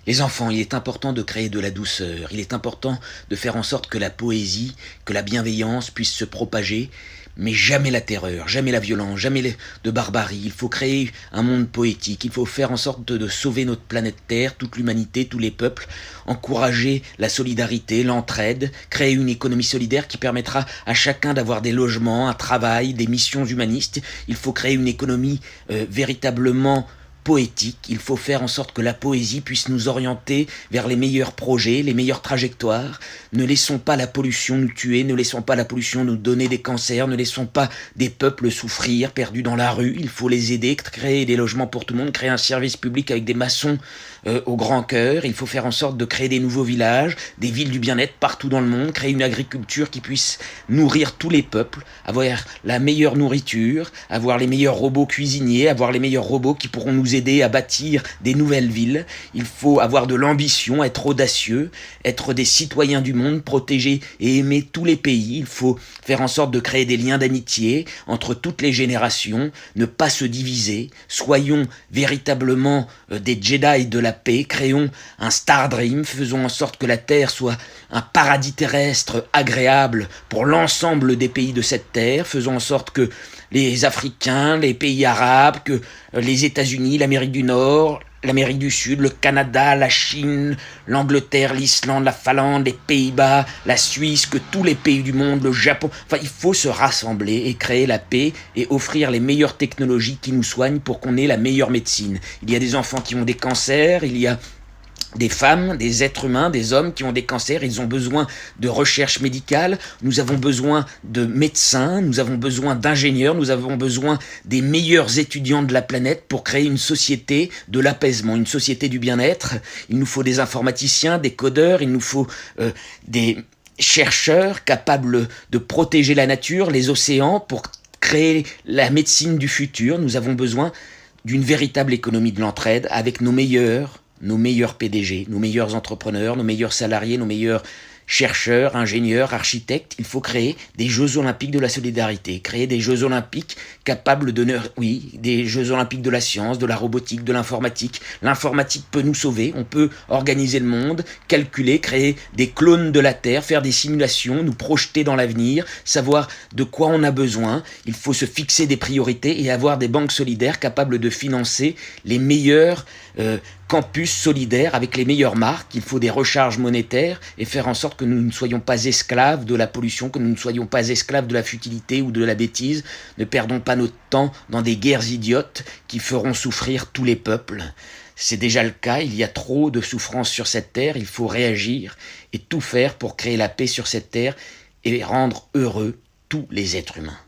Les enfants, il est important de créer de la douceur, il est important de faire en sorte que la poésie, que la bienveillance puisse se propager, mais jamais la terreur, jamais la violence, jamais de barbarie. Il faut créer un monde poétique, il faut faire en sorte de sauver notre planète Terre, toute l'humanité, tous les peuples, encourager la solidarité, l'entraide, créer une économie solidaire qui permettra à chacun d'avoir des logements, un travail, des missions humanistes. Il faut créer une économie véritablement poétique, il faut faire en sorte que la poésie puisse nous orienter vers les meilleurs projets, les meilleures trajectoires. Ne laissons pas la pollution nous tuer, ne laissons pas la pollution nous donner des cancers, ne laissons pas des peuples souffrir, perdus dans la rue. Il faut les aider, créer des logements pour tout le monde, créer un service public avec des maçons au grand cœur. Il faut faire en sorte de créer des nouveaux villages, des villes du bien-être partout dans le monde, créer une agriculture qui puisse nourrir tous les peuples, avoir la meilleure nourriture, avoir les meilleurs robots cuisiniers, avoir les meilleurs robots qui pourront nous aider à bâtir des nouvelles villes. Il faut avoir de l'ambition, être audacieux, être des citoyens du monde, protéger et aimer tous les pays. Il faut faire en sorte de créer des liens d'amitié entre toutes les générations, ne pas se diviser. Soyons véritablement des Jedi de la paix, créons un Star Dream, faisons en sorte que la Terre soit un paradis terrestre agréable pour l'ensemble des pays de cette Terre, faisons en sorte que les Africains, les pays arabes, que les États-Unis, l'Amérique du Nord, l'Amérique du Sud, le Canada, la Chine, l'Angleterre, l'Islande, la Finlande, les Pays-Bas, la Suisse, que tous les pays du monde, le Japon, enfin il faut se rassembler et créer la paix et offrir les meilleures technologies qui nous soignent pour qu'on ait la meilleure médecine. Il y a des enfants qui ont des cancers, il y a des femmes, des êtres humains, des hommes qui ont des cancers, ils ont besoin de recherche médicale, nous avons besoin de médecins, nous avons besoin d'ingénieurs, nous avons besoin des meilleurs étudiants de la planète pour créer une société de l'apaisement, une société du bien-être. Il nous faut des informaticiens, des codeurs, il nous faut des chercheurs capables de protéger la nature, les océans, pour créer la médecine du futur. Nous avons besoin d'une véritable économie de l'entraide avec nos meilleurs PDG, nos meilleurs entrepreneurs, nos meilleurs salariés, nos meilleurs chercheurs, ingénieurs, architectes. Il faut créer des Jeux Olympiques de la solidarité, créer des Jeux Olympiques capables de... Oui, des Jeux Olympiques de la science, de la robotique, de l'informatique. L'informatique peut nous sauver, on peut organiser le monde, calculer, créer des clones de la Terre, faire des simulations, nous projeter dans l'avenir, savoir de quoi on a besoin. Il faut se fixer des priorités et avoir des banques solidaires capables de financer les meilleurs campus solidaires avec les meilleures marques. Il faut des recharges monétaires et faire en sorte que nous ne soyons pas esclaves de la pollution, que nous ne soyons pas esclaves de la futilité ou de la bêtise. Ne perdons pas notre temps dans des guerres idiotes qui feront souffrir tous les peuples. C'est déjà le cas, il y a trop de souffrance sur cette terre, il faut réagir et tout faire pour créer la paix sur cette terre et rendre heureux tous les êtres humains.